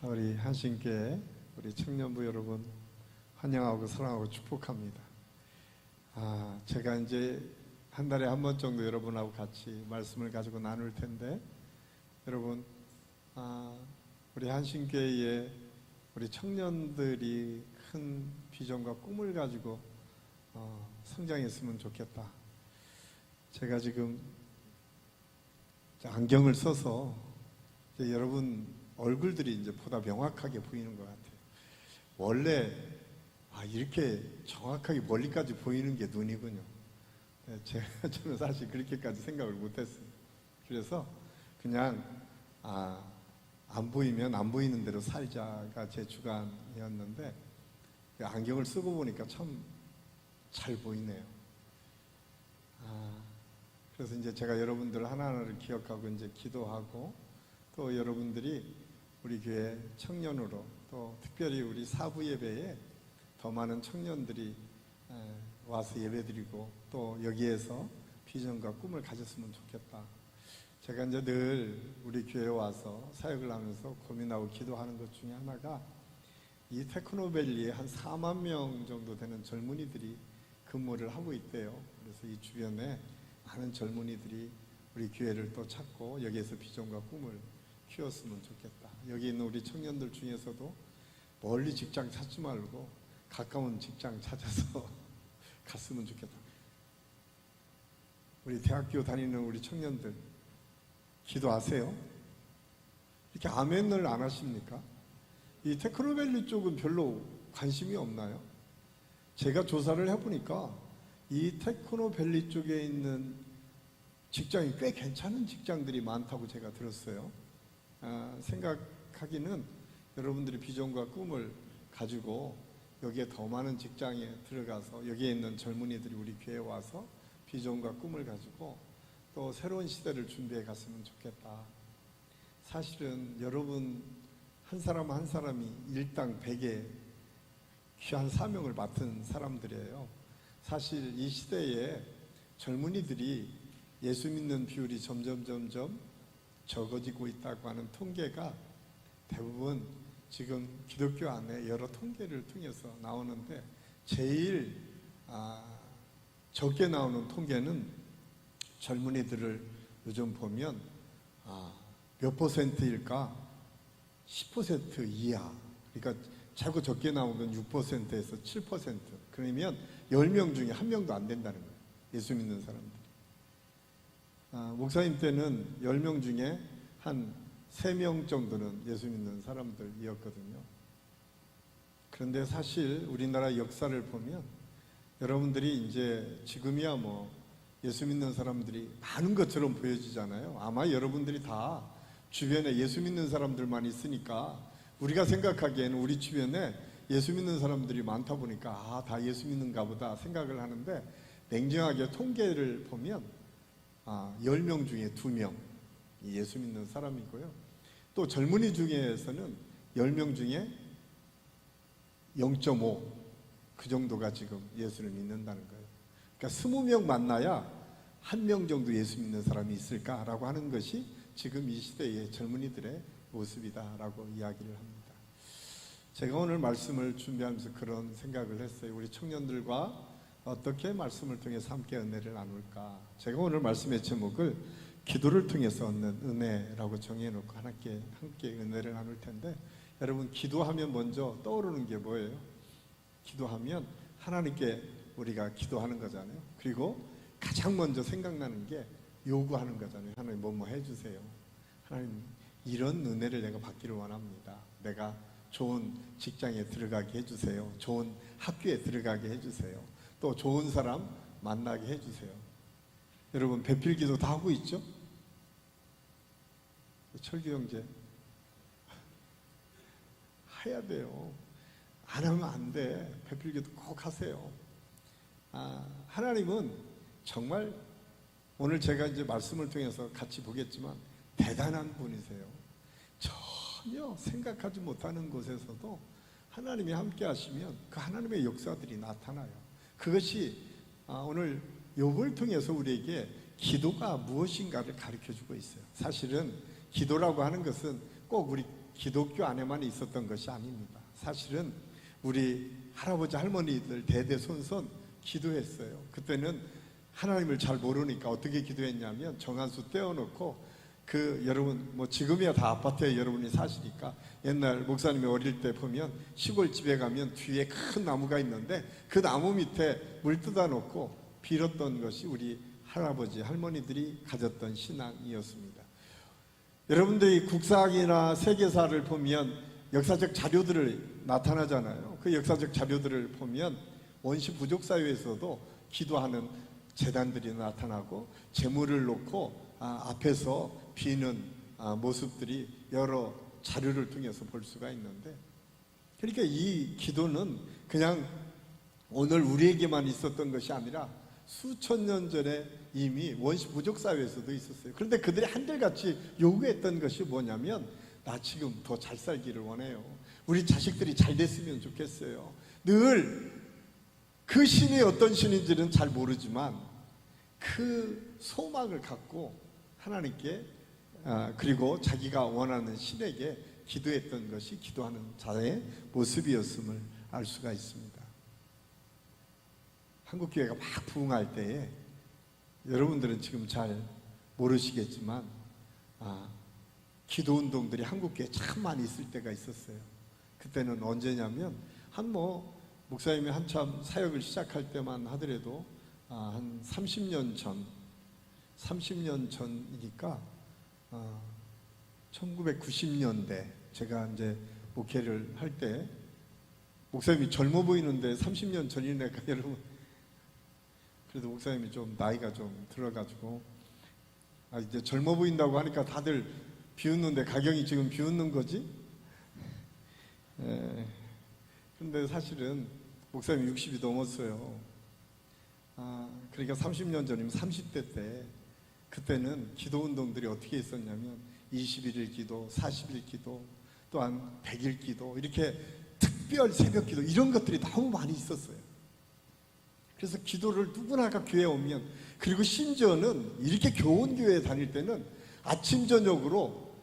우리 한신교회 우리 청년부 여러분 환영하고 사랑하고 축복합니다. 제가 이제 한 달에 한 번 정도 여러분하고 같이 말씀을 가지고 나눌 텐데, 여러분 우리 한신교회에 우리 청년들이 큰 비전과 꿈을 가지고 성장했으면 좋겠다. 제가 지금 안경을 써서 이제 여러분 얼굴들이 이제 보다 명확하게 보이는 것 같아요. 원래 이렇게 정확하게 멀리까지 보이는 게 눈이군요. 저는 사실 그렇게까지 생각을 못했어요. 그래서 그냥 안 보이면 안 보이는 대로 살자가 제 주관이었는데, 안경을 쓰고 보니까 참 잘 보이네요. 그래서 이제 제가 여러분들 하나하나를 기억하고 이제 기도하고, 또 여러분들이 우리 교회 청년으로, 또 특별히 우리 사부 예배에 더 많은 청년들이 와서 예배드리고, 또 여기에서 비전과 꿈을 가졌으면 좋겠다. 제가 이제 늘 우리 교회에 와서 사역을 하면서 고민하고 기도하는 것 중에 하나가, 이 테크노밸리에 한 4만 명 정도 되는 젊은이들이 근무를 하고 있대요. 그래서 이 주변에 많은 젊은이들이 우리 교회를 또 찾고 여기에서 비전과 꿈을 키웠으면 좋겠다. 여기 있는 우리 청년들 중에서도 멀리 직장 찾지 말고 가까운 직장 찾아서 갔으면 좋겠다. 우리 대학교 다니는 우리 청년들 기도하세요? 이렇게 아멘을 안 하십니까? 이 테크노밸리 쪽은 별로 관심이 없나요? 제가 조사를 해보니까 이 테크노밸리 쪽에 있는 직장이 꽤 괜찮은 직장들이 많다고 제가 들었어요. 생각하기는 여러분들이 비전과 꿈을 가지고 여기에 더 많은 직장에 들어가서 여기에 있는 젊은이들이 우리 교회에 와서 비전과 꿈을 가지고 또 새로운 시대를 준비해 갔으면 좋겠다. 사실은 여러분 한 사람 한 사람이 일당 100의 귀한 사명을 맡은 사람들이에요. 사실 이 시대에 젊은이들이 예수 믿는 비율이 점점 적어지고 있다고 하는 통계가 대부분 지금 기독교 안에 여러 통계를 통해서 나오는데, 제일 적게 나오는 통계는 젊은이들을 요즘 보면 몇 퍼센트일까? 10% 이하. 그러니까 자꾸 적게 나오면 6%에서 7%. 그러면 10명 중에 1명도 안 된다는 거예요. 예수 믿는 사람들. 목사님 때는 10명 중에 한 3명 정도는 예수 믿는 사람들이었거든요. 그런데 사실 우리나라 역사를 보면 여러분들이 이제 지금이야 예수 믿는 사람들이 많은 것처럼 보여지잖아요. 아마 여러분들이 다 주변에 예수 믿는 사람들만 있으니까 우리가 생각하기에는 우리 주변에 예수 믿는 사람들이 많다 보니까 다 예수 믿는가 보다 생각을 하는데, 냉정하게 통계를 보면 10명 중에 2명 예수 믿는 사람이고요. 또 젊은이 중에서는 10명 중에 0.5 그 정도가 지금 예수를 믿는다는 거예요. 그러니까 20명 만나야 1명 정도 예수 믿는 사람이 있을까라고 하는 것이 지금 이 시대의 젊은이들의 모습이다라고 이야기를 합니다. 제가 오늘 말씀을 준비하면서 그런 생각을 했어요. 우리 청년들과 어떻게 말씀을 통해서 함께 은혜를 나눌까? 제가 오늘 말씀의 제목을 기도를 통해서 얻는 은혜라고 정해놓고 함께 은혜를 나눌 텐데, 여러분 기도하면 먼저 떠오르는 게 뭐예요? 기도하면 하나님께 우리가 기도하는 거잖아요. 그리고 가장 먼저 생각나는 게 요구하는 거잖아요. 하나님 뭐뭐 해주세요. 하나님 이런 은혜를 내가 받기를 원합니다. 내가 좋은 직장에 들어가게 해주세요. 좋은 학교에 들어가게 해주세요. 또 좋은 사람 만나게 해주세요. 여러분 배필기도 다 하고 있죠? 철규 형제 해야 돼요. 안 하면 안 돼. 배필기도 꼭 하세요. 하나님은 정말 오늘 제가 이제 말씀을 통해서 같이 보겠지만 대단한 분이세요. 전혀 생각하지 못하는 곳에서도 하나님이 함께 하시면 그 하나님의 역사들이 나타나요. 그것이 오늘 욥을 통해서 우리에게 기도가 무엇인가를 가르쳐주고 있어요. 사실은 기도라고 하는 것은 꼭 우리 기독교 안에만 있었던 것이 아닙니다. 사실은 우리 할아버지 할머니들 대대손손 기도했어요. 그때는 하나님을 잘 모르니까 어떻게 기도했냐면 정한수 떼어놓고 여러분 뭐 지금이야 다 아파트에 여러분이 사시니까 옛날 목사님이 어릴 때 보면 시골 집에 가면 뒤에 큰 나무가 있는데 그 나무 밑에 물 뜯어 놓고 빌었던 것이 우리 할아버지 할머니들이 가졌던 신앙이었습니다. 여러분들이 국사학이나 세계사를 보면 역사적 자료들을 나타나잖아요. 그 역사적 자료들을 보면 원시 부족 사회에서도 기도하는 제단들이 나타나고 제물을 놓고 앞에서 비는 모습들이 여러 자료를 통해서 볼 수가 있는데, 그러니까 이 기도는 그냥 오늘 우리에게만 있었던 것이 아니라 수천 년 전에 이미 원시 부족 사회에서도 있었어요. 그런데 그들이 한결같이 요구했던 것이 뭐냐면, 나 지금 더 잘 살기를 원해요. 우리 자식들이 잘 됐으면 좋겠어요. 늘 그 신이 어떤 신인지는 잘 모르지만 그 소망을 갖고 하나님께 그리고 자기가 원하는 신에게 기도했던 것이 기도하는 자의 모습이었음을 알 수가 있습니다. 한국교회가 막 부흥할 때에 여러분들은 지금 잘 모르시겠지만 기도운동들이 한국교회에 참 많이 있을 때가 있었어요. 그때는 언제냐면 목사님이 한참 사역을 시작할 때만 하더라도 한 30년 전이니까 1990년대 제가 이제 목회를 할 때 목사님이 젊어 보이는데 30년 전이니까 여러분, 그래도 목사님이 좀 나이가 좀 들어가지고 이제 젊어 보인다고 하니까 다들 비웃는데 가경이 지금 비웃는 거지? 그런데 사실은 목사님이 60이 넘었어요. 그러니까 30년 전이면 30대 때, 그때는 기도운동들이 어떻게 있었냐면 21일 기도, 40일 기도, 또한 100일 기도, 이렇게 특별 새벽 기도, 이런 것들이 너무 많이 있었어요. 그래서 기도를 누구나가 교회에 오면, 그리고 심지어는 이렇게 교원교회에 다닐 때는 아침 저녁으로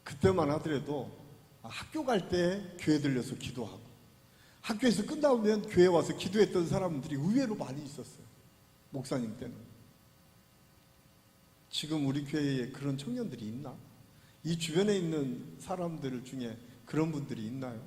그때만 하더라도 학교 갈 때 교회 들려서 기도하고, 학교에서 끝나면 교회 와서 기도했던 사람들이 의외로 많이 있었어요. 목사님 때는. 지금 우리 교회에 그런 청년들이 있나? 이 주변에 있는 사람들 중에 그런 분들이 있나요?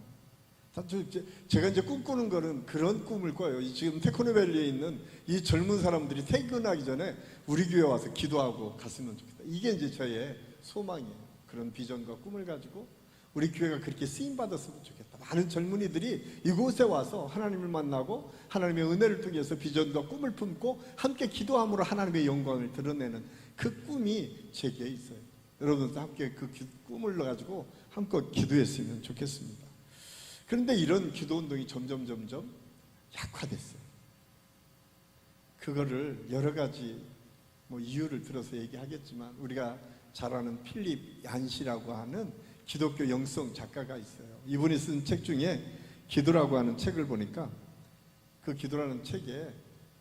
제가 이제 꿈꾸는 거는 그런 꿈을 꿔요. 지금 테크노밸리에 있는 이 젊은 사람들이 퇴근하기 전에 우리 교회 와서 기도하고 갔으면 좋겠다. 이게 이제 저의 소망이에요. 그런 비전과 꿈을 가지고 우리 교회가 그렇게 쓰임받았으면 좋겠다. 많은 젊은이들이 이곳에 와서 하나님을 만나고 하나님의 은혜를 통해서 비전과 꿈을 품고 함께 기도함으로 하나님의 영광을 드러내는 그 꿈이 제게 있어요. 여러분도 함께 그 꿈을 가지고 함께 기도했으면 좋겠습니다. 그런데 이런 기도운동이 점점 약화됐어요. 그거를 여러 가지 이유를 들어서 얘기하겠지만, 우리가 잘 아는 필립 얀시라고 하는 기독교 영성 작가가 있어요. 이분이 쓴 책 중에 기도라고 하는 책을 보니까 그 기도라는 책에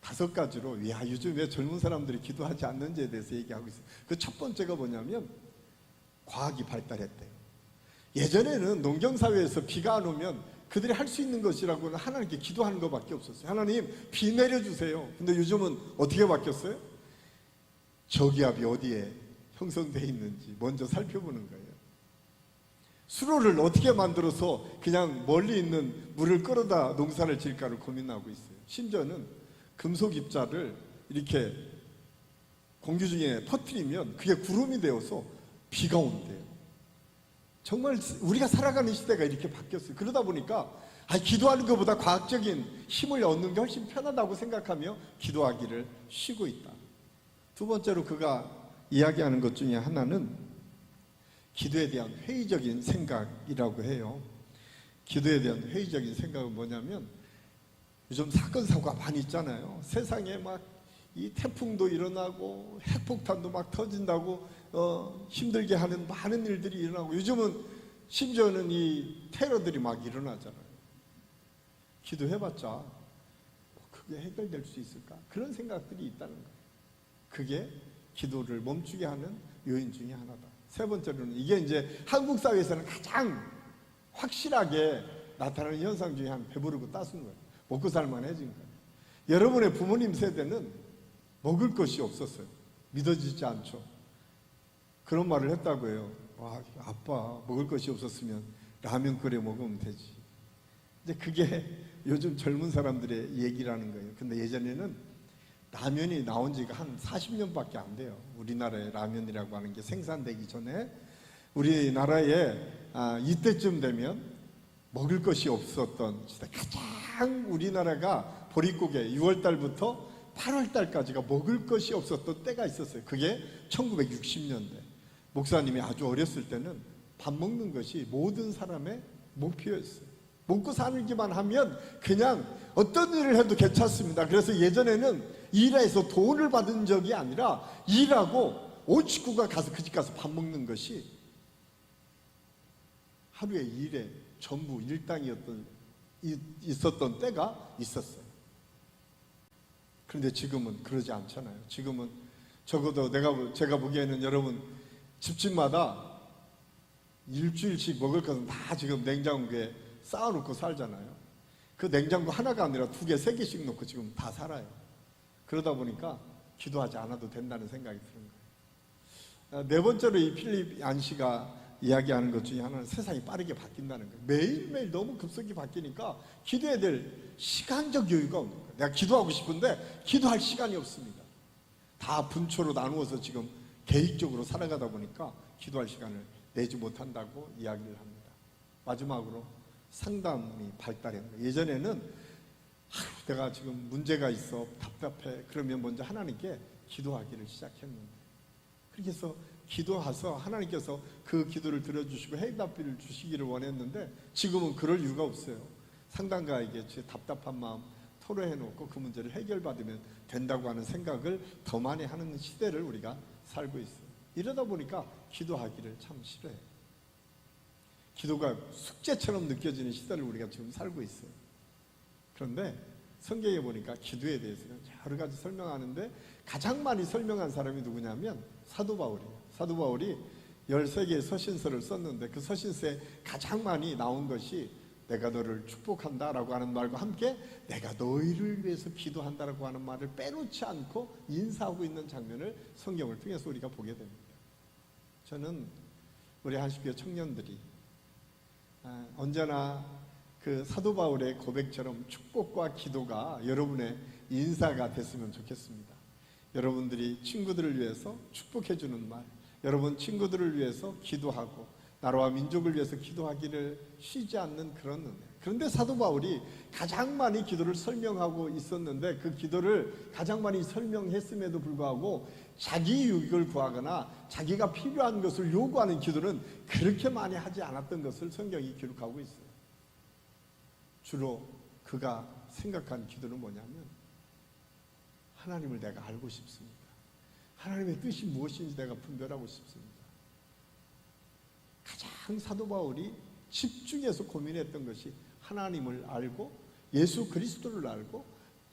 5가지로 요즘 왜 젊은 사람들이 기도하지 않는지에 대해서 얘기하고 있어요. 그 첫 번째가 뭐냐면 과학이 발달했대요. 예전에는 농경사회에서 비가 안 오면 그들이 할 수 있는 것이라고는 하나님께 기도하는 것밖에 없었어요. 하나님 비 내려주세요. 근데 요즘은 어떻게 바뀌었어요? 저기압이 어디에 형성되어 있는지 먼저 살펴보는 거예요. 수로를 어떻게 만들어서 그냥 멀리 있는 물을 끌어다 농사를 지을까를 고민하고 있어요. 심지어는 금속 입자를 이렇게 공기 중에 퍼뜨리면 그게 구름이 되어서 비가 온대요. 정말 우리가 살아가는 시대가 이렇게 바뀌었어요. 그러다 보니까 기도하는 것보다 과학적인 힘을 얻는 게 훨씬 편하다고 생각하며 기도하기를 쉬고 있다. 두 번째로 그가 이야기하는 것 중에 하나는 기도에 대한 회의적인 생각이라고 해요. 기도에 대한 회의적인 생각은 뭐냐면, 요즘 사건 사고가 많이 있잖아요. 세상에 이 태풍도 일어나고 핵폭탄도 막 터진다고 힘들게 하는 많은 일들이 일어나고, 요즘은 심지어는 이 테러들이 막 일어나잖아요. 기도해봤자 그게 해결될 수 있을까? 그런 생각들이 있다는 거예요. 그게 기도를 멈추게 하는 요인 중에 하나다. 세 번째로는 이게 이제 한국 사회에서는 가장 확실하게 나타나는 현상 중에 한 배부르고 따순 거예요. 먹고 살만해진 거예요. 여러분의 부모님 세대는 먹을 것이 없었어요. 믿어지지 않죠. 그런 말을 했다고 해요. 와, 아빠 먹을 것이 없었으면 라면 끓여 먹으면 되지. 이제 그게 요즘 젊은 사람들의 얘기라는 거예요. 근데 예전에는 라면이 나온 지가 한 40년밖에 안 돼요. 우리나라에 라면이라고 하는 게 생산되기 전에 우리나라에 이때쯤 되면 먹을 것이 없었던 시대, 가장 우리나라가 보릿고개 6월달부터 8월달까지가 먹을 것이 없었던 때가 있었어요. 그게 1960년대. 목사님이 아주 어렸을 때는 밥 먹는 것이 모든 사람의 목표였어요. 먹고 살기만 하면 그냥 어떤 일을 해도 괜찮습니다. 그래서 예전에는 일해서 돈을 받은 적이 아니라 일하고 온 식구가 가서 그 집 가서 밥 먹는 것이 하루의 일의 전부 있었던 때가 있었어요. 그런데 지금은 그러지 않잖아요. 지금은 적어도 제가 보기에는 여러분 집집마다 일주일씩 먹을 것은 다 지금 냉장고에 쌓아놓고 살잖아요. 그 냉장고 하나가 아니라 2개, 3개씩 놓고 지금 다 살아요. 그러다 보니까 기도하지 않아도 된다는 생각이 드는 거예요. 네 번째로 이 필립 안시가 이야기하는 것 중에 하나는 세상이 빠르게 바뀐다는 거예요. 매일매일 너무 급속히 바뀌니까 기도해야 될 시간적 여유가 없는 거예요. 내가 기도하고 싶은데 기도할 시간이 없습니다. 다 분초로 나누어서 지금 계획적으로 살아가다 보니까 기도할 시간을 내지 못한다고 이야기를 합니다. 마지막으로 상담이 발달한 거예요. 예전에는 내가 지금 문제가 있어 답답해 그러면 먼저 하나님께 기도하기를 시작했는데, 그렇게 해서 기도해서 하나님께서 그 기도를 들어주시고 해답비를 주시기를 원했는데 지금은 그럴 이유가 없어요. 상담가에게 제 답답한 마음 토로해놓고 그 문제를 해결받으면 된다고 하는 생각을 더 많이 하는 시대를 우리가 살고 있어요. 이러다 보니까 기도하기를 참 싫어해요. 기도가 숙제처럼 느껴지는 시대를 우리가 지금 살고 있어요. 그런데 성경에 보니까 기도에 대해서는 여러 가지 설명하는데 가장 많이 설명한 사람이 누구냐면 사도 바울이에요. 사도 바울이 13개의 서신서를 썼는데 그 서신서에 가장 많이 나온 것이 내가 너를 축복한다 라고 하는 말과 함께 내가 너희를 위해서 기도한다라고 하는 말을 빼놓지 않고 인사하고 있는 장면을 성경을 통해서 우리가 보게 됩니다. 저는 우리 한식교회 청년들이 언제나 그 사도 바울의 고백처럼 축복과 기도가 여러분의 인사가 됐으면 좋겠습니다. 여러분들이 친구들을 위해서 축복해주는 말, 여러분 친구들을 위해서 기도하고 나라와 민족을 위해서 기도하기를 쉬지 않는 그런 은혜. 그런데 사도 바울이 가장 많이 기도를 설명하고 있었는데 그 기도를 가장 많이 설명했음에도 불구하고 자기 유익을 구하거나 자기가 필요한 것을 요구하는 기도는 그렇게 많이 하지 않았던 것을 성경이 기록하고 있어요. 주로 그가 생각한 기도는 뭐냐면 하나님을 내가 알고 싶습니다. 하나님의 뜻이 무엇인지 내가 분별하고 싶습니다. 가장 사도 바울이 집중해서 고민했던 것이 하나님을 알고 예수 그리스도를 알고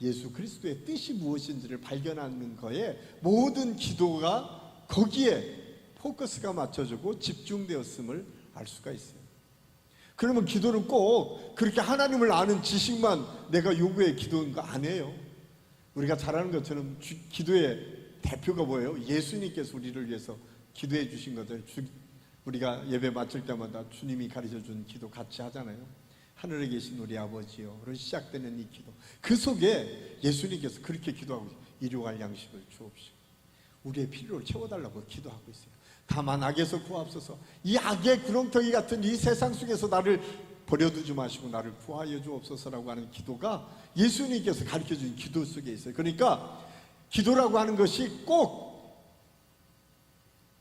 예수 그리스도의 뜻이 무엇인지를 발견하는 거에 모든 기도가 거기에 포커스가 맞춰지고 집중되었음을 알 수가 있어요. 그러면 기도는 꼭 그렇게 하나님을 아는 지식만 내가 요구해 기도한 거 아니에요. 우리가 잘 아는 것처럼 기도의 대표가 뭐예요? 예수님께서 우리를 위해서 기도해 주신 것들. 우리가 예배 마칠 때마다 주님이 가르쳐준 기도 같이 하잖아요. 하늘에 계신 우리 아버지요로 시작되는 이 기도, 그 속에 예수님께서 그렇게 기도하고 있어요. 일용할 양식을 주옵시고 우리의 필요를 채워달라고 기도하고 있어요. 다만 악에서 구하옵소서. 이 악의 구렁텅이 같은 이 세상 속에서 나를 버려두지 마시고 나를 구하여 주옵소서라고 하는 기도가 예수님께서 가르쳐준 기도 속에 있어요. 그러니까 기도라고 하는 것이 꼭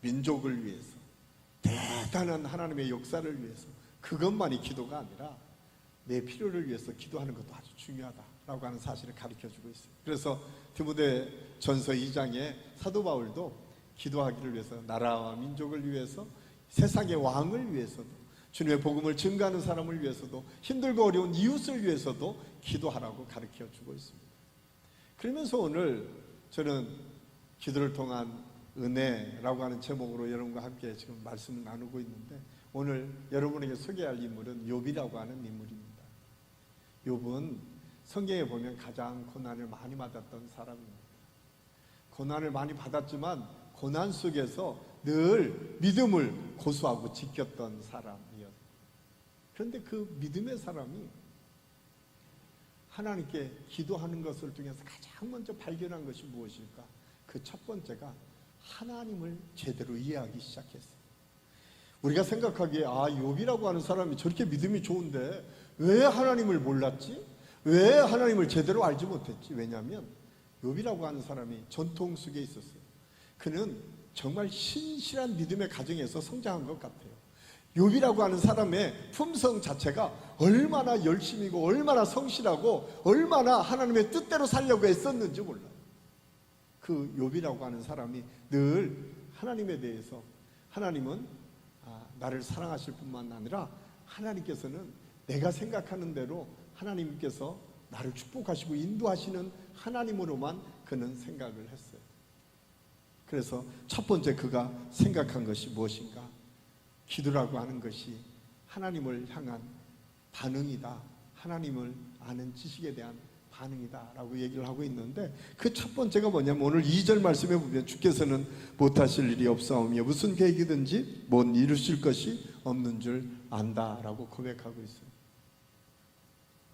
민족을 위해서 대단한 하나님의 역사를 위해서 그것만이 기도가 아니라 내 필요를 위해서 기도하는 것도 아주 중요하다라고 하는 사실을 가르쳐주고 있어요. 그래서 디모데전서 2장에 사도 바울도 기도하기를 위해서 나라와 민족을 위해서 세상의 왕을 위해서도 주님의 복음을 증거하는 사람을 위해서도 힘들고 어려운 이웃을 위해서도 기도하라고 가르쳐주고 있습니다. 그러면서 오늘 저는 기도를 통한 은혜라고 하는 제목으로 여러분과 함께 지금 말씀을 나누고 있는데, 오늘 여러분에게 소개할 인물은 욥이라고 하는 인물입니다. 욥은 성경에 보면 가장 고난을 많이 받았던 사람입니다. 고난을 많이 받았지만 고난 속에서 늘 믿음을 고수하고 지켰던 사람이었어요. 그런데 그 믿음의 사람이 하나님께 기도하는 것을 통해서 가장 먼저 발견한 것이 무엇일까? 그 첫 번째가 하나님을 제대로 이해하기 시작했어요. 우리가 생각하기에 욥이라고 하는 사람이 저렇게 믿음이 좋은데 왜 하나님을 몰랐지? 왜 하나님을 제대로 알지 못했지? 왜냐하면 욥이라고 하는 사람이 전통 속에 있었어요. 그는 정말 신실한 믿음의 가정에서 성장한 것 같아요. 욥이라고 하는 사람의 품성 자체가 얼마나 열심이고 얼마나 성실하고 얼마나 하나님의 뜻대로 살려고 애썼는지 몰라요. 그 욥이라고 하는 사람이 늘 하나님에 대해서, 하나님은 나를 사랑하실 뿐만 아니라 하나님께서는 내가 생각하는 대로 하나님께서 나를 축복하시고 인도하시는 하나님으로만 그는 생각을 했어요. 그래서 첫 번째 그가 생각한 것이 무엇인가? 기도라고 하는 것이 하나님을 향한 반응이다, 하나님을 아는 지식에 대한 반응이다 라고 얘기를 하고 있는데, 그 첫 번째가 뭐냐면 오늘 2절 말씀에 보면 주께서는 못하실 일이 없사오며 무슨 계획이든지 못 이루실 것이 없는 줄 안다 라고 고백하고 있어요.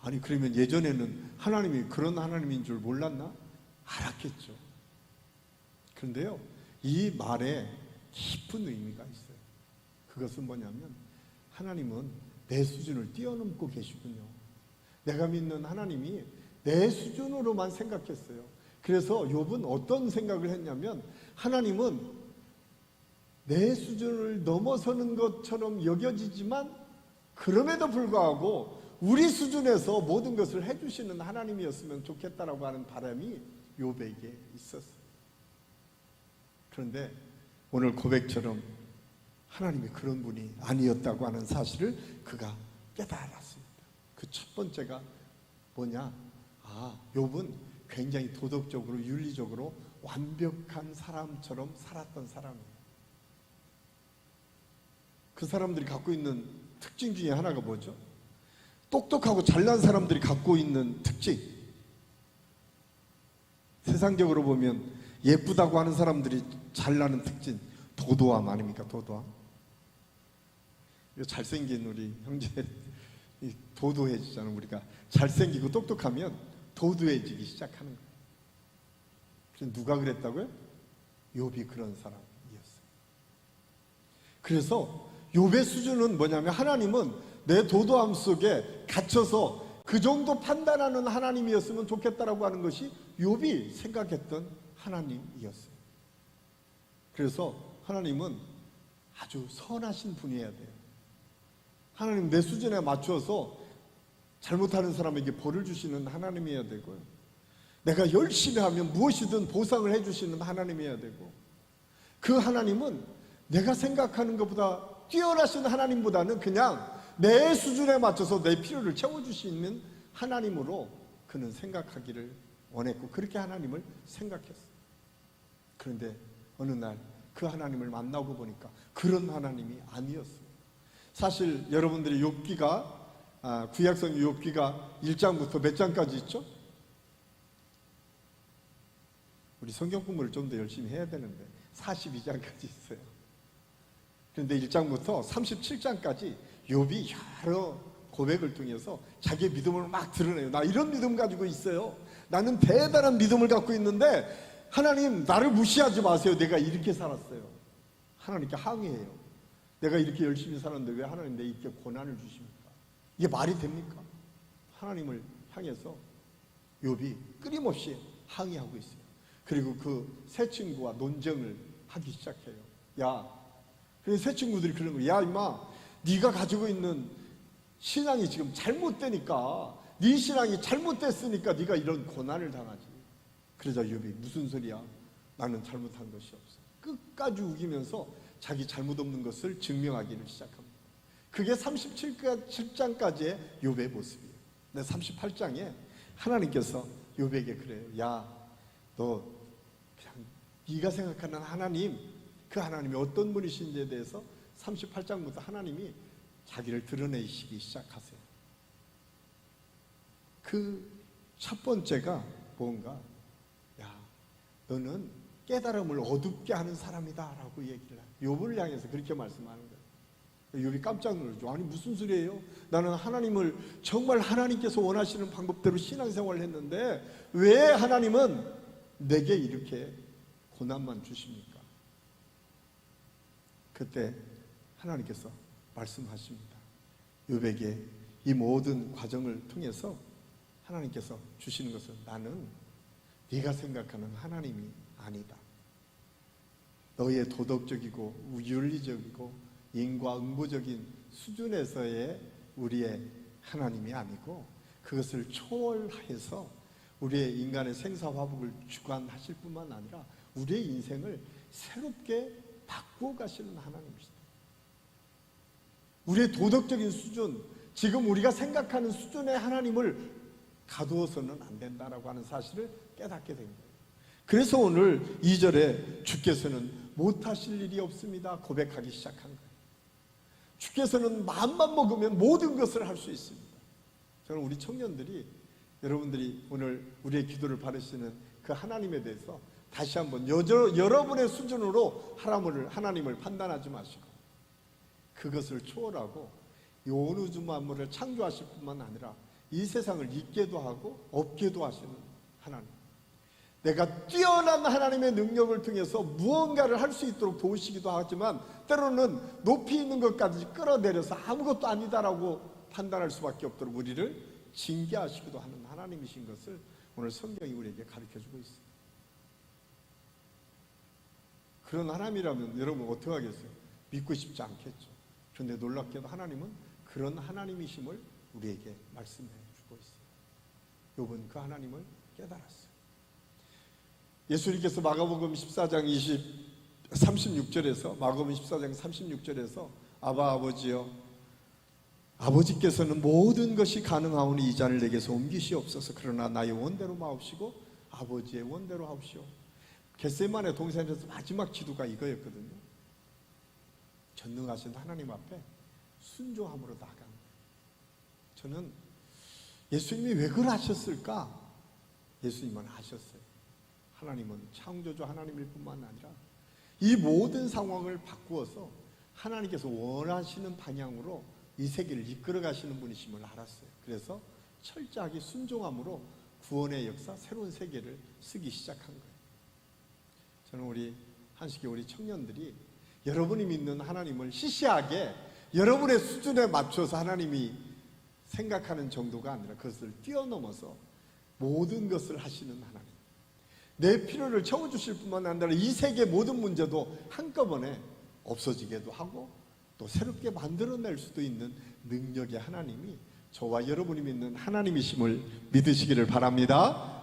아니, 그러면 예전에는 하나님이 그런 하나님인 줄 몰랐나? 알았겠죠. 그런데요, 이 말에 깊은 의미가 있어요. 그것은 뭐냐면 하나님은 내 수준을 뛰어넘고 계시군요. 내가 믿는 하나님이 내 수준으로만 생각했어요. 그래서 욥은 어떤 생각을 했냐면, 하나님은 내 수준을 넘어서는 것처럼 여겨지지만 그럼에도 불구하고 우리 수준에서 모든 것을 해주시는 하나님이었으면 좋겠다라고 하는 바람이 욥에게 있었어요. 그런데 오늘 고백처럼 하나님이 그런 분이 아니었다고 하는 사실을 그가 깨달았습니다. 그 첫 번째가 뭐냐? 욥은 굉장히 도덕적으로 윤리적으로 완벽한 사람처럼 살았던 사람이에요. 그 사람들이 갖고 있는 특징 중에 하나가 뭐죠? 똑똑하고 잘난 사람들이 갖고 있는 특징. 세상적으로 보면 예쁘다고 하는 사람들이 잘나는 특징, 도도함 아닙니까? 도도함. 잘생긴 우리 형제 도도해지잖아요. 우리가 잘생기고 똑똑하면 도도해지기 시작하는 거예요. 그래서 누가 그랬다고요? 욥이 그런 사람이었어요. 그래서 욥의 수준은 뭐냐면, 하나님은 내 도도함 속에 갇혀서 그 정도 판단하는 하나님이었으면 좋겠다라고 하는 것이 욥이 생각했던 하나님이었어요. 그래서 하나님은 아주 선하신 분이어야 돼요. 하나님 내 수준에 맞춰서 잘못하는 사람에게 벌을 주시는 하나님이어야 되고요. 내가 열심히 하면 무엇이든 보상을 해주시는 하나님이어야 되고, 그 하나님은 내가 생각하는 것보다 뛰어나신 하나님보다는 그냥 내 수준에 맞춰서 내 필요를 채워주시는 하나님으로 그는 생각하기를 원했고, 그렇게 하나님을 생각했어요. 그런데 어느 날 그 하나님을 만나고 보니까 그런 하나님이 아니었어요. 사실 여러분들이 욥기가, 구약성 욥기가 1장부터 몇 장까지 있죠? 우리 성경 공부를 좀 더 열심히 해야 되는데 42장까지 있어요. 그런데 1장부터 37장까지 욥이 여러 고백을 통해서 자기의 믿음을 막 드러내요. 나 이런 믿음 가지고 있어요. 나는 대단한 믿음을 갖고 있는데 하나님, 나를 무시하지 마세요. 내가 이렇게 살았어요. 하나님께 항의해요. 내가 이렇게 열심히 살았는데 왜 하나님 내 이렇게 고난을 주십니까? 이게 말이 됩니까? 하나님을 향해서 욥이 끊임없이 항의하고 있어요. 그리고 그 새 친구와 논쟁을 하기 시작해요. 그래서 새 친구들이 그러는 거예요. 야, 임마, 네가 가지고 있는 신앙이 지금 잘못되니까, 네 신앙이 잘못됐으니까 네가 이런 고난을 당하지. 그러자 욥이 무슨 소리야? 나는 잘못한 것이 없어. 끝까지 우기면서 자기 잘못 없는 것을 증명하기를 시작합니다. 그게 37장까지의 욥의 모습이에요. 근데 38장에 하나님께서 욥에게 그래요. 야, 너 그냥 네가 생각하는 하나님, 그 하나님이 어떤 분이신지에 대해서 38장부터 하나님이 자기를 드러내시기 시작하세요. 그 첫 번째가 뭔가, 야, 너는 깨달음을 어둡게 하는 사람이다 라고 얘기를 해요. 욥을 향해서 그렇게 말씀하는 거예요. 욥이 깜짝 놀라죠. 아니 무슨 소리예요? 나는 하나님을 정말 하나님께서 원하시는 방법대로 신앙생활을 했는데 왜 하나님은 내게 이렇게 고난만 주십니까? 그때 하나님께서 말씀하십니다. 욥에게 이 모든 과정을 통해서 하나님께서 주시는 것은 나는 네가 생각하는 하나님이 아니다. 너의 도덕적이고 윤리적이고 인과응보적인 수준에서의 우리의 하나님이 아니고 그것을 초월해서 우리의 인간의 생사화복을 주관하실 뿐만 아니라 우리의 인생을 새롭게 바꾸어 가시는 하나님이시다. 우리의 도덕적인 수준, 지금 우리가 생각하는 수준의 하나님을 가두어서는 안 된다라고 하는 사실을 깨닫게 된 거예요. 그래서 오늘 2절에 주께서는 못하실 일이 없습니다 고백하기 시작한 거예요. 주께서는 마음만 먹으면 모든 것을 할 수 있습니다. 저는 우리 청년들이, 여러분들이 오늘 우리의 기도를 받으시는 그 하나님에 대해서 다시 한번 여러분의 수준으로 하나님을 판단하지 마시고 그것을 초월하고 이 온 우주 만물을 창조하실 뿐만 아니라 이 세상을 있게도 하고 없게도 하시는 하나님, 내가 뛰어난 하나님의 능력을 통해서 무언가를 할 수 있도록 도우시기도 하지만 때로는 높이 있는 것까지 끌어내려서 아무것도 아니다라고 판단할 수밖에 없도록 우리를 징계하시기도 하는 하나님이신 것을 오늘 성경이 우리에게 가르쳐주고 있습니다. 그런 하나님이라면 여러분 어떻게 하겠어요? 믿고 싶지 않겠죠. 그런데 놀랍게도 하나님은 그런 하나님이심을 우리에게 말씀해 주고 있어요. 욥은 그 하나님을 깨달았어요. 예수님께서 마가복음 14장 36절에서 마가복음 14장 36절에서 아바 아버지여, 아버지께서는 모든 것이 가능하오니 이 잔을 내게서 옮기시옵소서. 그러나 나의 원대로 마옵시고 아버지의 원대로 하옵시오. 겟세마네 동산에서 마지막 기도가 이거였거든요. 전능하신 하나님 앞에 순종함으로 나간 거예요. 저는 예수님이 왜 그러셨을까? 예수님은 아셨어요. 하나님은 창조주 하나님일 뿐만 아니라 이 모든 상황을 바꾸어서 하나님께서 원하시는 방향으로 이 세계를 이끌어 가시는 분이심을 알았어요. 그래서 철저하게 순종함으로 구원의 역사, 새로운 세계를 쓰기 시작한 거예요. 저는 우리 한식의 우리 청년들이 여러분이 믿는 하나님을 시시하게 여러분의 수준에 맞춰서 하나님이 생각하는 정도가 아니라 그것을 뛰어넘어서 모든 것을 하시는 하나님, 내 필요를 채워주실 뿐만 아니라 이 세계 모든 문제도 한꺼번에 없어지게도 하고 또 새롭게 만들어낼 수도 있는 능력의 하나님이 저와 여러분이 믿는 하나님이심을 믿으시기를 바랍니다.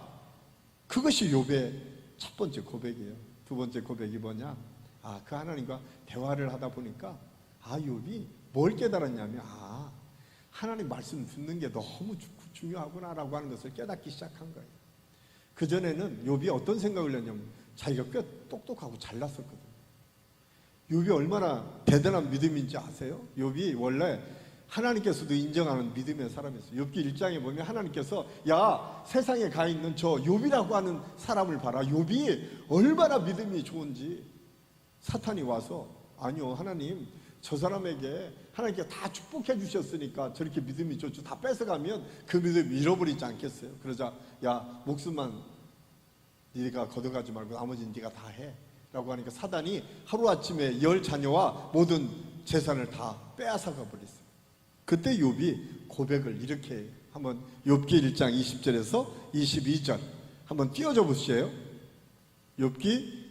그것이 욥의 첫 번째 고백이에요. 두 번째 고백이 뭐냐? 그 하나님과 대화를 하다 보니까 욥이 뭘 깨달았냐면 하나님 말씀 듣는 게 너무 중요하구나라고 하는 것을 깨닫기 시작한 거예요. 그전에는 욥이 어떤 생각을 했냐면 자기가 꽤 똑똑하고 잘났었거든요. 욥이 얼마나 대단한 믿음인지 아세요? 욥이 원래 하나님께서도 인정하는 믿음의 사람이었어요. 욥기 1장에 보면 하나님께서 야, 세상에 가 있는 저 욥이라고 하는 사람을 봐라. 욥이 얼마나 믿음이 좋은지. 사탄이 와서 아니요 하나님, 저 사람에게 하나님께 다 축복해 주셨으니까 저렇게 믿음이 좋죠. 다 뺏어가면 그 믿음 잃어버리지 않겠어요? 그러자 야, 목숨만 네가 걷어가지 말고 나머지는 네가 다 해 라고 하니까 사단이 하루아침에 10 자녀와 모든 재산을 다 빼앗아가 버렸어요. 그때 욥이 고백을 이렇게 해요. 한번 욥기 1장 20절에서 22절 한번 띄워줘 보시죠. 욥기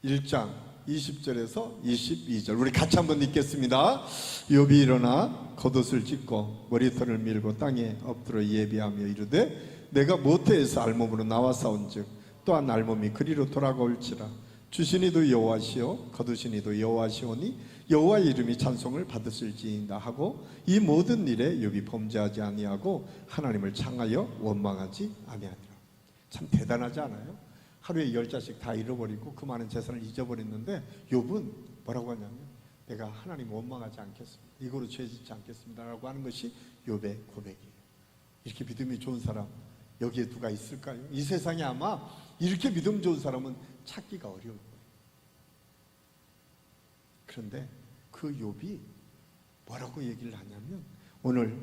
1장 20절에서 22절 우리 같이 한번 읽겠습니다. 욥이 일어나 겉옷을 찢고 머리털을 밀고 땅에 엎드려 예비하며 이르되 내가 모태에서 알몸으로 나와 싸운즉 또한 알몸이 그리로 돌아올지라. 주시니도 여호와시오 거두시니도 여호와시오니 여호와의 이름이 찬송을 받으실지인다 하고 이 모든 일에 욥이 범죄하지 아니하고 하나님을 향하여 원망하지 아니하니라. 참 대단하지 않아요? 하루에 10자씩 다 잃어버리고 그 많은 재산을 잊어버렸는데 욥은 뭐라고 하냐면 내가 하나님 원망하지 않겠습니다. 이거로 죄짓지 않겠습니다 라고 하는 것이 욥의 고백이에요. 이렇게 믿음이 좋은 사람 여기에 누가 있을까요? 이 세상에 아마 이렇게 믿음 좋은 사람은 찾기가 어려울 거예요. 그런데 그 욥이 뭐라고 얘기를 하냐면 오늘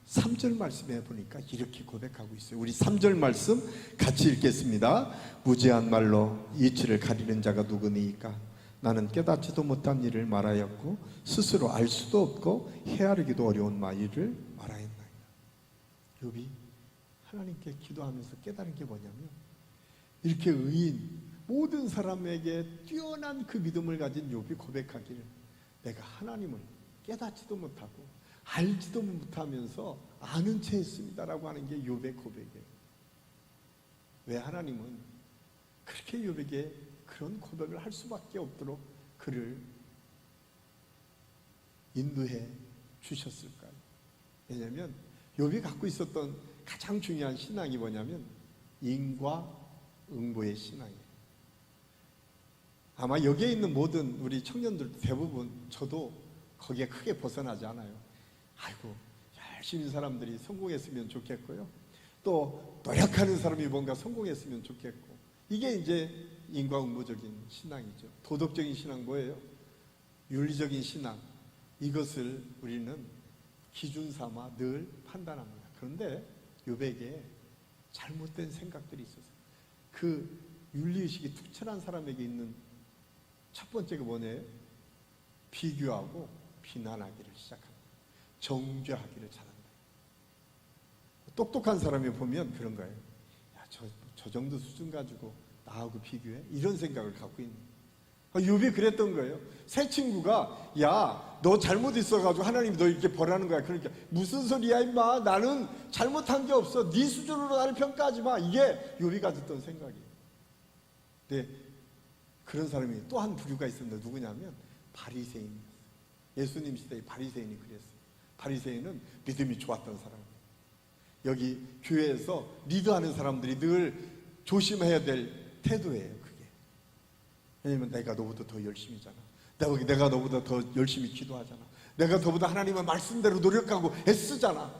3절 말씀에 보니까 이렇게 고백하고 있어요. 우리 3절 말씀 같이 읽겠습니다. 무지한 말로 이치를 가리는 자가 누구니이까? 나는 깨닫지도 못한 일을 말하였고 스스로 알 수도 없고 헤아리기도 어려운 말을 말하였나이다. 욥이 하나님께 기도하면서 깨달은 게 뭐냐면 이렇게 의인 모든 사람에게 뛰어난 그 믿음을 가진 욥이 고백하기를 내가 하나님을 깨닫지도 못하고 알지도 못하면서 아는 채 했습니다라고 하는 게 욥의 고백이에요. 왜 하나님은 그렇게 욥에게 그런 고백을 할 수밖에 없도록 그를 인도해 주셨을까요? 왜냐하면 욥이 갖고 있었던 가장 중요한 신앙이 뭐냐면 인과응보의 신앙이에요. 아마 여기에 있는 모든 우리 청년들 대부분 저도 거기에 크게 벗어나지 않아요. 아이고 열심히 사람들이 성공했으면 좋겠고요. 또 노력하는 사람이 뭔가 성공했으면 좋겠고 이게 이제 인과응보적인 신앙이죠. 도덕적인 신앙 뭐예요? 윤리적인 신앙 이것을 우리는 기준 삼아 늘 판단합니다. 그런데 욥에게 잘못된 생각들이 있어서 그 윤리의식이 투철한 사람에게 있는 첫 번째가 뭐냐요? 비교하고 비난하기를 시작합니다. 정죄하기를 잘한다. 똑똑한 사람이 보면 그런 거예요. 야, 저 정도 수준 가지고 나하고 비교해? 이런 생각을 갖고 있는 거예요. 욥이 그랬던 거예요. 새 친구가 야, 너 잘못 있어가지고 하나님이 너 이렇게 벌하는 거야. 그러니까 무슨 소리야 임마. 나는 잘못한 게 없어. 네 수준으로 나를 평가하지 마. 이게 욥이 가졌던 생각이에요. 근데 그런 사람이 또 한 부류가 있었는데 누구냐면 바리새인이었어요. 예수님 시대의 바리새인이 그랬어요. 바리새인은 믿음이 좋았던 사람이에요. 여기 교회에서 리드하는 사람들이 늘 조심해야 될 태도예요. 그게. 왜냐면 내가 너보다 더 열심히잖아. 내가 너보다 더 열심히 기도하잖아. 내가 너보다 하나님의 말씀대로 노력하고 애쓰잖아.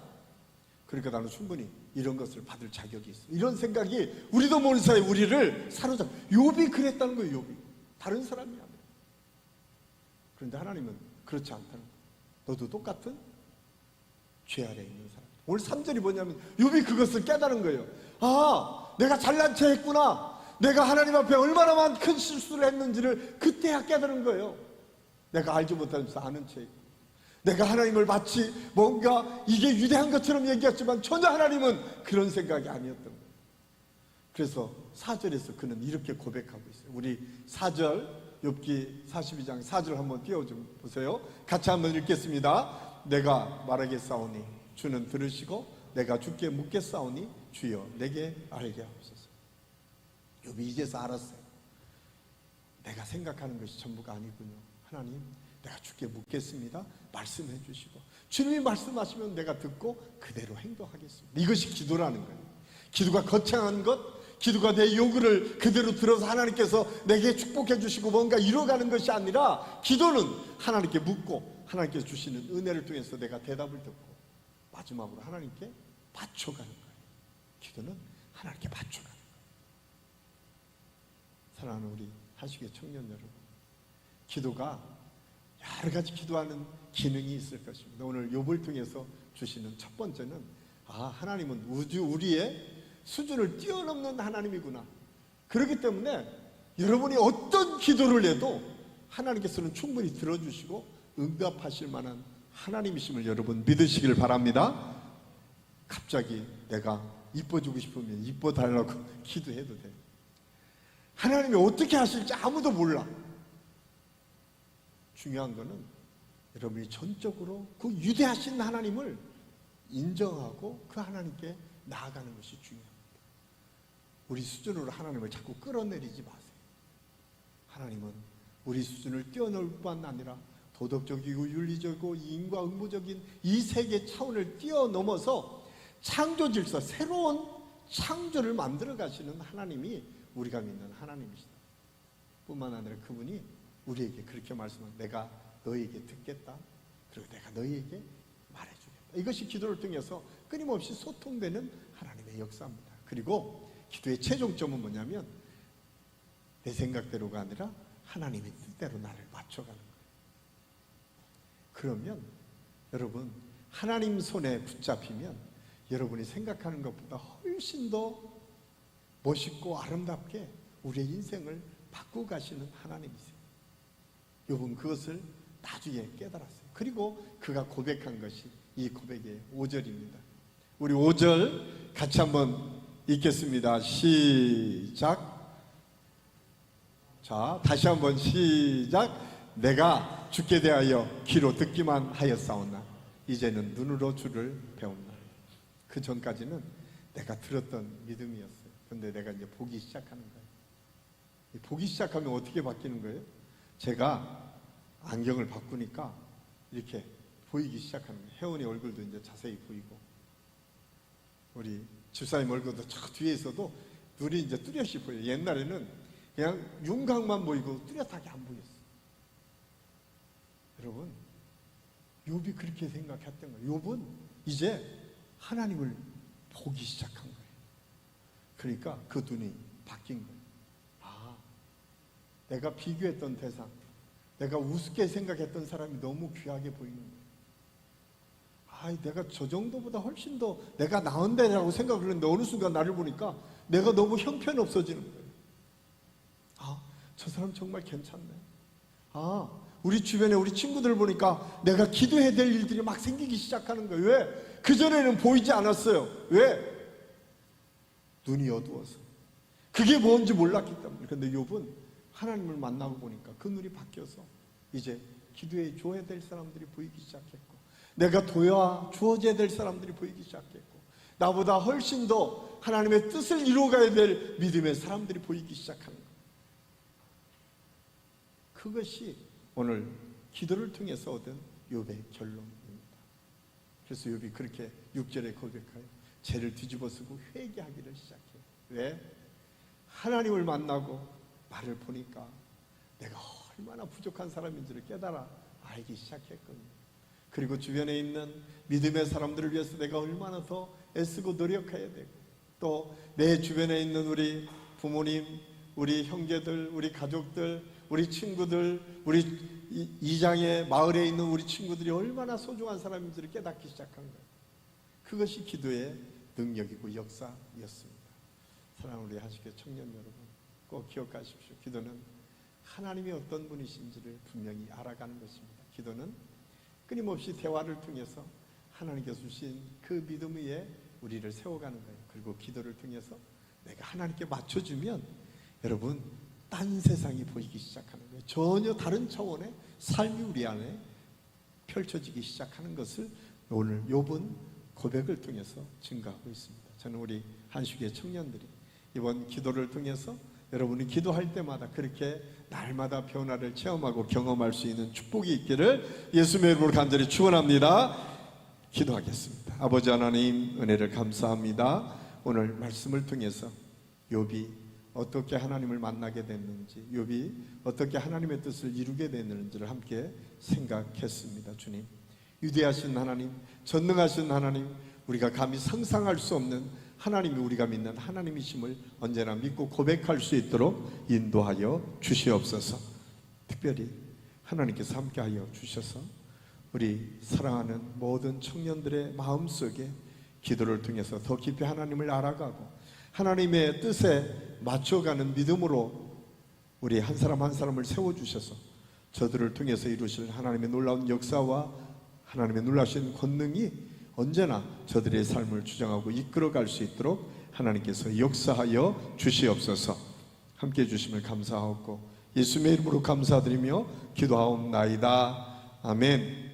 그러니까 나는 충분히 이런 것을 받을 자격이 있어. 이런 생각이 우리도 모르는 사이에 우리를 사로잡고 욥이 그랬다는 거예요. 욥이. 다른 사람이 아니에요. 그런데 하나님은 그렇지 않다는 거예요. 너도 똑같은 죄 아래에 있는 사람. 오늘 3절이 뭐냐면 욥이 그것을 깨달은 거예요. 아, 내가 잘난 체 했구나. 내가 하나님 앞에 얼마나 큰 실수를 했는지를 그때야 깨달은 거예요. 내가 알지 못하면서 아는 채 했고 내가 하나님을 마치 뭔가 이게 위대한 것처럼 얘기했지만 전혀 하나님은 그런 생각이 아니었던 거예요. 그래서 4절에서 그는 이렇게 고백하고 있어요. 우리 4절 욥기 42장 4절 한번 띄워보세요. 같이 한번 읽겠습니다. 내가 말하겠사오니 주는 들으시고 내가 주께 묻겠사오니 주여 내게 알게 하옵소서. 욥이 이제서 알았어요. 내가 생각하는 것이 전부가 아니군요. 하나님 내가 주께 묻겠습니다. 말씀해 주시고 주님이 말씀하시면 내가 듣고 그대로 행동하겠습니다. 이것이 기도라는 거예요. 기도가 거창한 것, 기도가 내 요구를 그대로 들어서 하나님께서 내게 축복해 주시고 뭔가 이뤄가는 것이 아니라 기도는 하나님께 묻고 하나님께서 주시는 은혜를 통해서 내가 대답을 듣고 마지막으로 하나님께 바쳐가는 거예요. 기도는 하나님께 바쳐가는 거예요. 사랑하는 우리 하시게 청년 여러분, 기도가 여러 가지 기도하는 기능이 있을 것입니다. 오늘 욥을 통해서 주시는 첫 번째는 하나님은 우리의 수준을 뛰어넘는 하나님이구나. 그렇기 때문에 여러분이 어떤 기도를 해도 하나님께서는 충분히 들어주시고 응답하실 만한 하나님이심을 여러분 믿으시길 바랍니다. 갑자기 내가 이뻐주고 싶으면 이뻐달라고 기도해도 돼요. 하나님이 어떻게 하실지 아무도 몰라. 중요한 거는 여러분이 전적으로 그 위대하신 하나님을 인정하고 그 하나님께 나아가는 것이 중요합니다. 우리 수준으로 하나님을 자꾸 끌어내리지 마세요. 하나님은 우리 수준을 뛰어넘을 뿐 아니라 도덕적이고 윤리적이고 인과응보적인 이 세계 차원을 뛰어넘어서 창조 질서, 새로운 창조를 만들어 가시는 하나님이 우리가 믿는 하나님이시다. 뿐만 아니라 그분이 우리에게 그렇게 말씀한, 내가 너희에게 듣겠다, 그리고 내가 너희에게 말해주겠다. 이것이 기도를 통해서 끊임없이 소통되는 하나님의 역사입니다. 그리고 기도의 최종점은 뭐냐면 내 생각대로가 아니라 하나님의 뜻대로 나를 맞춰가는 거예요. 그러면 여러분, 하나님 손에 붙잡히면 여러분이 생각하는 것보다 훨씬 더 멋있고 아름답게 우리의 인생을 바꾸고 가시는 하나님이세요. 욥은 그것을 나중에 깨달았어요. 그리고 그가 고백한 것이 이 고백의 5절입니다. 우리 5절 같이 한번 읽겠습니다. 시작. 자, 다시 한번 시작. 내가 주께 대하여 귀로 듣기만 하였사오나 이제는 눈으로 주를 배웠나. 그 전까지는 내가 들었던 믿음이었어요. 그런데 내가 이제 보기 시작하는 거예요. 보기 시작하면 어떻게 바뀌는 거예요? 제가 안경을 바꾸니까 이렇게 보이기 시작하는 거예요. 혜원이 얼굴도 이제 자세히 보이고, 우리 집사님 얼굴도 저 뒤에 있어도 눈이 이제 뚜렷이 보여요. 옛날에는 그냥 윤곽만 보이고 뚜렷하게 안 보였어요. 여러분, 욥이 그렇게 생각했던 거예요. 욥은 이제 하나님을 보기 시작한 거예요. 그러니까 그 눈이 바뀐 거예요. 아, 내가 비교했던 대상, 내가 우습게 생각했던 사람이 너무 귀하게 보이는 거예요. 아, 내가 저 정도보다 훨씬 더 내가 나은데라고 생각을 했는데 어느 순간 나를 보니까 내가 너무 형편없어지는 거예요. 아, 저 사람 정말 괜찮네. 아, 우리 주변에 우리 친구들 보니까 내가 기도해야 될 일들이 막 생기기 시작하는 거예요. 왜? 그전에는 보이지 않았어요. 왜? 눈이 어두워서. 그게 뭔지 몰랐기 때문에. 그런데 욥은 하나님을 만나고 보니까 그 눈이 바뀌어서 이제 기도해 줘야 될 사람들이 보이기 시작했고, 내가 도와 주어져야 될 사람들이 보이기 시작했고, 나보다 훨씬 더 하나님의 뜻을 이루어가야 될 믿음의 사람들이 보이기 시작하는 거예요. 그것이 오늘 기도를 통해서 얻은 욥의 결론입니다. 그래서 욥이 그렇게 6절에 고백하여 죄를 뒤집어쓰고 회개하기를 시작해요. 왜? 하나님을 만나고 나를 보니까 내가 얼마나 부족한 사람인지를 깨달아 알기 시작했거든요. 그리고 주변에 있는 믿음의 사람들을 위해서 내가 얼마나 더 애쓰고 노력해야 되고, 또 내 주변에 있는 우리 부모님, 우리 형제들, 우리 가족들, 우리 친구들, 우리 이장의 마을에 있는 우리 친구들이 얼마나 소중한 사람인지를 깨닫기 시작한 거예요. 그것이 기도의 능력이고 역사였습니다. 사랑하는 우리 하시게 청년 여러분, 꼭 기억하십시오. 기도는 하나님이 어떤 분이신지를 분명히 알아가는 것입니다. 기도는 끊임없이 대화를 통해서 하나님께서 주신 그 믿음 위에 우리를 세워가는 거예요. 그리고 기도를 통해서 내가 하나님께 맞춰주면 여러분, 딴 세상이 보이기 시작하는 거예요. 전혀 다른 차원의 삶이 우리 안에 펼쳐지기 시작하는 것을 오늘 욥은 고백을 통해서 증거하고 있습니다. 저는 우리 한식의 청년들이 이번 기도를 통해서 여러분이 기도할 때마다 그렇게 날마다 변화를 체험하고 경험할 수 있는 축복이 있기를 예수님의 이름으로 간절히 축원합니다. 기도하겠습니다. 아버지 하나님, 은혜를 감사합니다. 오늘 말씀을 통해서 욥이 어떻게 하나님을 만나게 됐는지, 욥이 어떻게 하나님의 뜻을 이루게 됐는지를 함께 생각했습니다. 주님, 위대하신 하나님, 전능하신 하나님, 우리가 감히 상상할 수 없는 하나님이 우리가 믿는 하나님이심을 언제나 믿고 고백할 수 있도록 인도하여 주시옵소서. 특별히 하나님께서 함께하여 주셔서 우리 사랑하는 모든 청년들의 마음속에 기도를 통해서 더 깊이 하나님을 알아가고 하나님의 뜻에 맞춰가는 믿음으로 우리 한 사람 한 사람을 세워주셔서 저들을 통해서 이루실 하나님의 놀라운 역사와 하나님의 놀라신 권능이 언제나 저들의 삶을 주장하고 이끌어갈 수 있도록 하나님께서 역사하여 주시옵소서. 함께해 주심을 감사하고 예수님의 이름으로 감사드리며 기도하옵나이다. 아멘.